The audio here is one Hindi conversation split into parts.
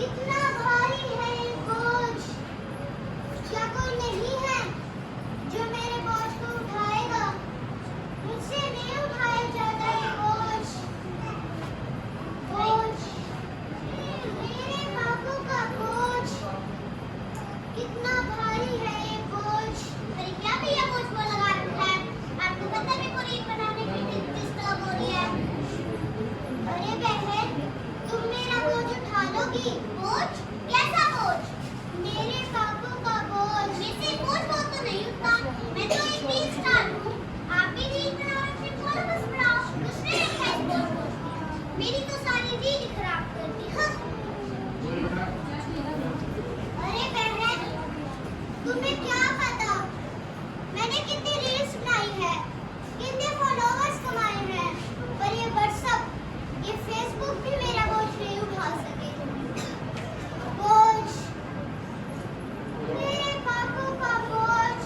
कितना भारी है ये बोझ। क्या कोई नहीं है जो मेरे बोझ को उठाएगा? मुझसे नहीं उठाया जाता ये बोझ। बोझ, मेरे बापू का बोझ। कितना भारी है ये बोझ। अरे क्या भैया बोझ को लगा रखा है? आपको पता है पूरी बनाने की किस तरह हो रही है? अरे बहन, तुम मेरा बोझ उठा लोगी? बोझ? कैसा बोझ? मेरे बापू का बोझ। वैसे बोझ बहुत तो नहीं उठता, मैं तो एक टी स्टार हूँ। आप भी रील बनाओ, अपने फॉलोअर्स बढ़ाओ। दूसरे लिखा है बोझ को, मेरी तो सारी रील खराब कर दी। हाँ। अरे बहन, तुम्हें क्या पता मैंने कितनी रील्स बनाई है, कितने फॉलोअर्स कमाए हैं, पर ये व्हाट्सएप, ये फेसबुक भी मेरा बोझ नहीं उठा सके। बोझ, मेरे बापू का बोझ।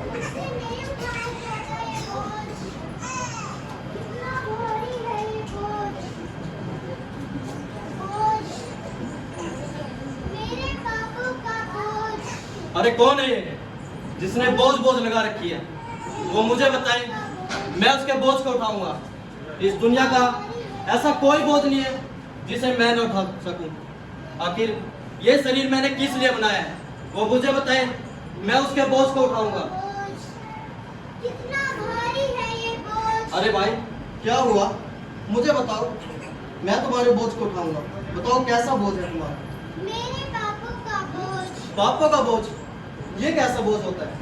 मुझसे नहीं उठाया जाता ये बोझ। कितना भारी है ये बोझ। बोझ, मेरे बापू का बोझ। अरे कौन है ये जिसने बोझ बोझ लगा रखी है? वो मुझे बताए, मैं उसके बोझ को उठाऊंगा। इस दुनिया का ऐसा कोई बोझ नहीं है जिसे मैं न उठा सकूं। आखिर ये शरीर मैंने किस लिए बनाया है? वो मुझे बताए, मैं उसके बोझ को उठाऊंगा। बोझ, कितना भारी है ये बोझ। अरे भाई, क्या हुआ? मुझे बताओ, मैं तुम्हारे बोझ को उठाऊंगा। बताओ कैसा बोझ है तुम्हारा? मेरे बापू का बोझ। पापा का बोझ? ये कैसा बोझ होता है?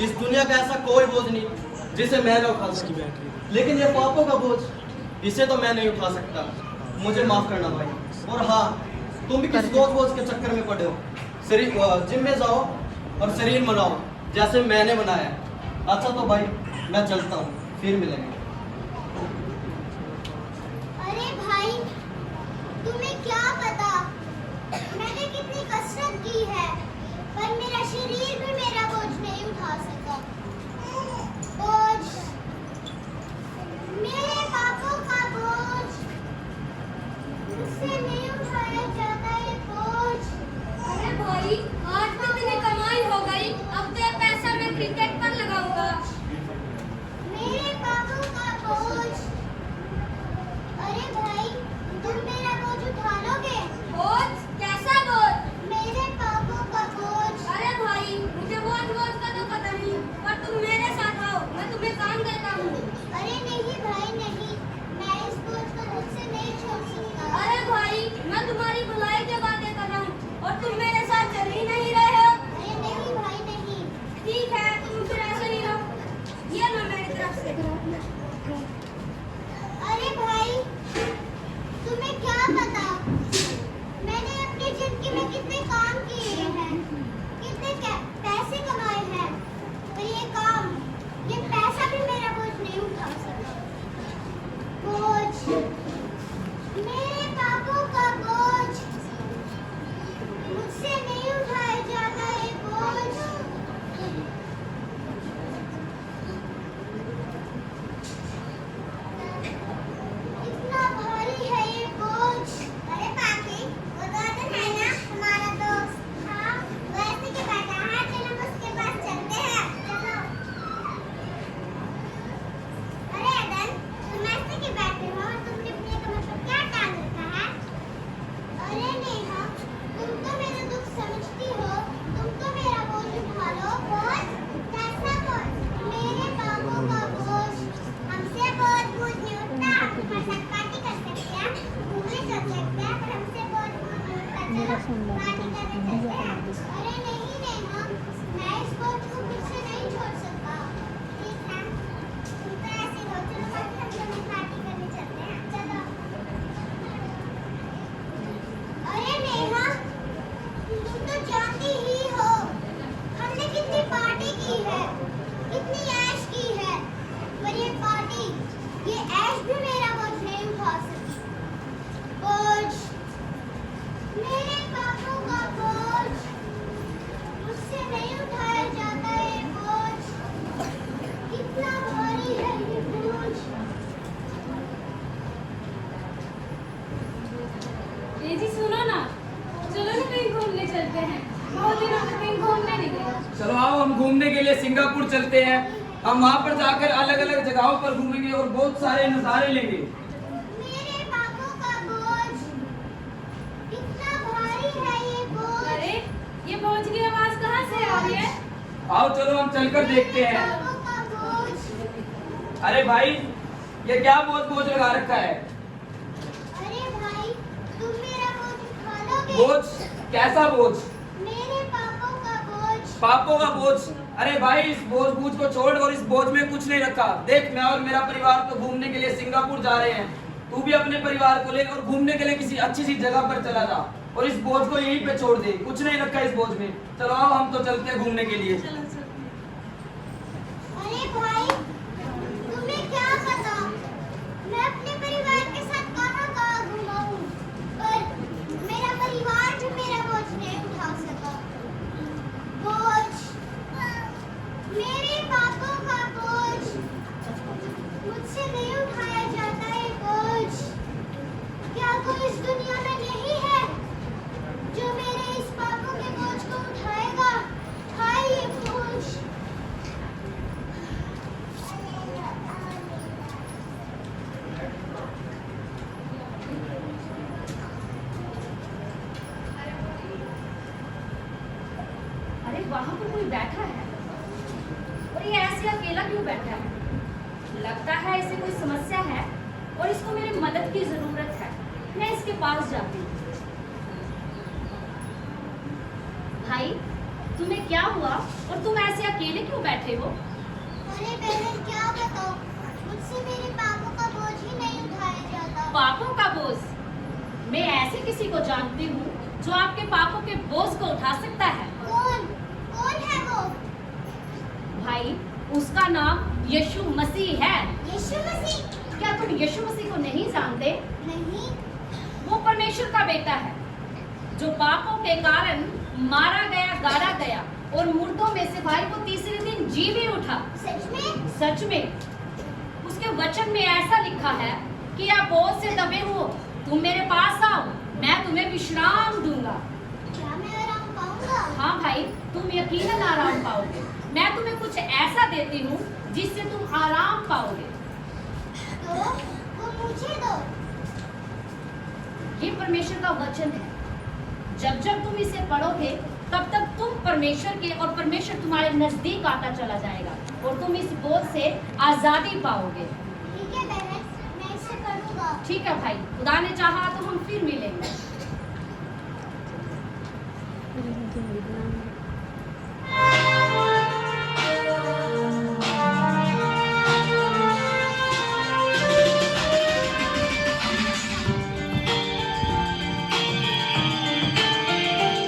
इस दुनिया का ऐसा कोई बोझ नहीं जिसे मैं न उठा सकूं। लेकिन ये पापा का बोझ, इसे तो मैं नहीं उठा सकता। मुझे माफ करना भाई। और हाँ, तुम भी किसी दोस्त बोझ के चक्कर में पड़े हो। शरीर जिम में जाओ और शरीर बनाओ जैसे मैंने बनाया है। अच्छा तो भाई, मैं चलता हूँ, फिर मिलेंगे। अरे भाई, तुम्हें क्या पता मैंने कितनी कसरत की है, पर मेरा शरीर भी मेरा बोझ नहीं उठा सका। बोझ, मेरे बापू का बोझ। मुझसे नहीं उठाया जाता ये बोझ। अरे भाई, आज तो मेरी कमाई हो गई। अब तो ये पैसा मैं क्रिकेट पर लगाऊंगा। मेरे बापू का बोझ। अरे भाई, तुम मेरा बोझ उठा लोगे? बोझ? कैसा बोझ? मेरे बापू का बोझ। अरे भाई, मुझे बोझ बोझ का तो पता नहीं, पर तुम मेरे साथ आओ, मैं तुम्हें काम देता हूँ। अरे नहीं भाई नहीं, मैं इस बोझ को मुझसे नहीं छोड़ सकता। अरे भाई, मैं तुम्हारी भलाई की बातें कर रहा हूँ और तुम मेरे साथ चल ही नहीं रहे हो। अरे नहीं भाई नहीं। ठीक है, तुम फिर ऐसे ही रहो। ये लो मेरी तरफ से। अरे भाई, तुम्हें क्या पता मैंने अपनी जिंदगी में कितने काम किए हैं, कितने पैसे कमाए हैं, पर ये काम, ये पैसा भी मेरा बोझ नहीं उठा सका। बोझ, मेरे बापू का बोझ। मुझसे नहीं उठाया जाता ये बोझ। कितना भारी है ये बोझ। अरे पापी, वो तो अदन है ना, हमारा दोस्त। हाँ, वो ऐसे के बैठा है, चलो हम उसके पास चलते हैं। चलो। अरे अदन, तुम ऐसे के बैठे हो, तुमने अपनी कमर पर क्या टांग रखा है? अरे नेहा, तुम तो मेरा दुख समझती हो, तुम तो मेरा बोझ उठा लो। बोझ? कैसा बोझ? मेरे बाबू का बोझ। हमसे बहुत बोझ नहीं उठता, हम तुम्हारे साथ पार्टी कर सकते हैं, घूमने चल सकते हैं, पर हमसे बहुत बोझ नहीं उठता। चलो पार्टी करने चलते हैं। अरे नहीं नेहा, मैं इस बोझ को खुद से नहीं छोड़ सकता। ठीक है, तुम तो ऐसे हो, चलो हम दोनों पार्टी करने चलते हैं। चलो। अरे नेहा, तुम तो जानती ही हो हमने कितनी पार्टी की है, कितनी ऐश की है, पर ये पार्टी, ये ऐश भी मेरा बोझ नहीं उठा सकी। बोझ, मेरे बापू का बोझ। मुझसे नहीं उठाया जाता ये बोझ। जी सुनो ना, चलो ना कहीं घूमने चलते हैं। बहुत दिनों से कहीं घूमने नहीं गए। चलो आओ, हम घूमने के लिए सिंगापुर चलते हैं। हम वहाँ पर जाकर अलग अलग जगहों पर घूमेंगे और बहुत सारे नज़ारे लेंगे। मेरे पापों का बोझ कितना भारी है ये बोझ। अरे ये बोझ की आवाज कहाँ से आ रही है? आओ चलो हम चलकर देखते हैं। पापों का बोझ। अरे भाई, ये क्या बोझ बोझ लगा रखा है? अरे भाई, तुम मेरा बोझ उठा लोगे? बोझ? कैसा बोझ? मेरे पापों का बोझ। पापों का बोझ? अरे भाई, इस बोझ बूझ को छोड़ और इस बोझ में कुछ नहीं रखा। देख, मैं और मेरा परिवार तो घूमने के लिए सिंगापुर जा रहे हैं। तू भी अपने परिवार को ले और घूमने के लिए किसी अच्छी सी जगह पर चला जा और इस बोझ को यहीं पे छोड़ दे। कुछ नहीं रखा इस बोझ में। चलो आओ, हम तो चलते हैं घूमने के लिए। अरे भाई, तुम्हें क्या पता मैं अपने परिवार के साथ कहाँ घुमाऊं, पर मेरा परिवार भी मेरा बोझ नहीं उठा सका। बोझ, मेरे पापों का बोझ, मुझसे नहीं उठाया जाता ये बोझ। क्या कोई इस दुनिया में नहीं है जो मेरे इस पापों के बोझ को उठाएगा? उठाए ये बोझ। अरे वहाँ पर कोई बैठा है और ये ऐसे अकेला क्यों बैठा है? लगता है इसे कोई समस्या है और इसको मेरी मदद की जरूरत है। मैं इसके पास जाती हूँ। भाई, तुम्हें क्या हुआ और तुम ऐसे अकेले क्यों बैठे हो? अरे बहन, क्या बताऊं, मुझसे मेरे पापों का बोझ ही नहीं उठाया जाता। पापों का बोझ? मैं ऐसे किसी को जानती हूँ जो आपके पापों के बोझ को उठा सकता है। कौन कौन है वो? भाई, उसका नाम यीशु मसीह है। यीशु मसीह? क्या तुम यीशु मसीह को नहीं जानते? नहीं। वो परमेश्वर का बेटा है जो पापों के कारण मारा गया, गाड़ा गया और मुर्दों में से भाई वो तीसरे दिन जी भी उठा। सच में? सच में। उसके वचन में ऐसा लिखा है कि आप बोझ से दबे हो, तुम मेरे पास आओ, मैं तुम्हें विश्राम दूंगा। क्या मैं आराम पाऊंगा? हाँ भाई, तुम यकीनन आराम पाओगे। मैं तुम्हें कुछ ऐसा देती हूँ जिससे तुम आराम पाओगे। तो वो मुझे दो। ये परमेश्वर का वचन है। जब जब तुम इसे पढ़ोगे तब तक तुम परमेश्वर के और परमेश्वर तुम्हारे नजदीक आता चला जाएगा और तुम इस बोझ से आजादी पाओगे। ठीक है बहन, मैं इसे पढ़ूंगा। ठीक है भाई, खुदा ने चाहा तो हम फिर मिलेंगे।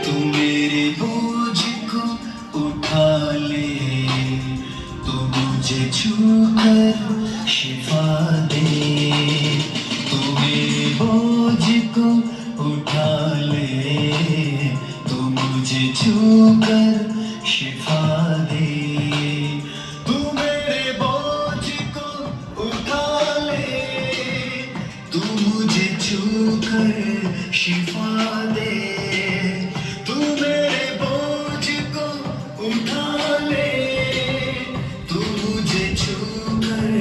तू मेरे बोझ को उठा ले, तू मुझे छूकर शिफा दे। तू मेरे बोझ को उठा ले, तू मुझे छूकर शिफा दे। तू मेरे बोझ को उठा ले, तू मुझे छूकर शिफा दे। तू मेरे बोझ को उठा ले, तू मुझे छूकर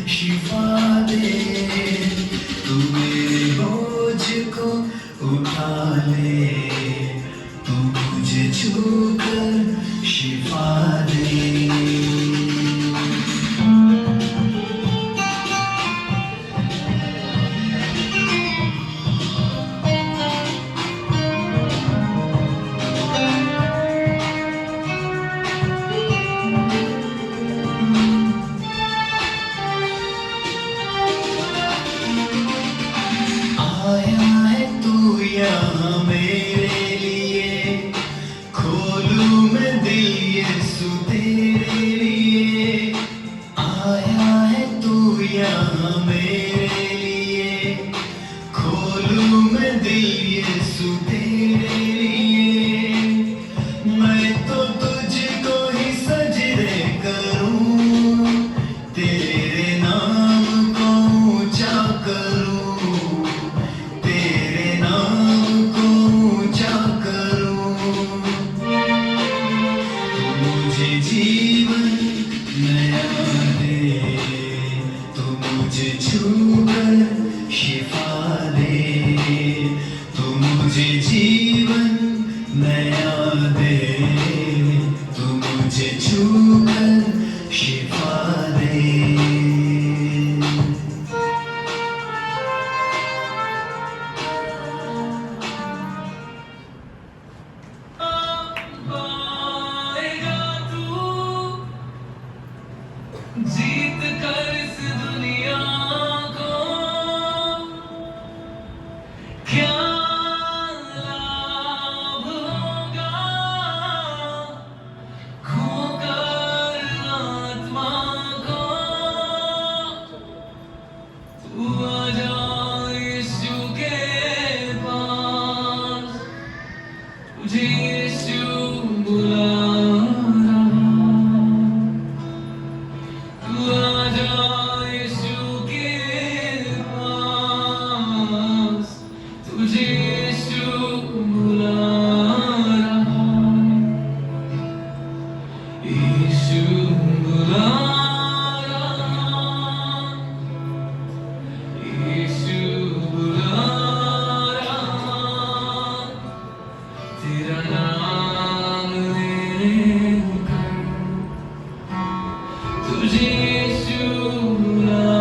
शिफा दे। तू मेरे बोझ को उठा ले, तू मुझे छूकर शिफा दे। आया है तू यहाँ मेरे लिए, खोलूं मैं दिल यीशु तेरे लिए। आया है तू यहाँ मेरे लिए, खोलूं मैं दिल यीशु तेरे लिए। मैं तो तुझको ही सजदे करूं, तेरे नाम को ऊंचा करूं, तेरे नाम तुझे यीशु बुलाए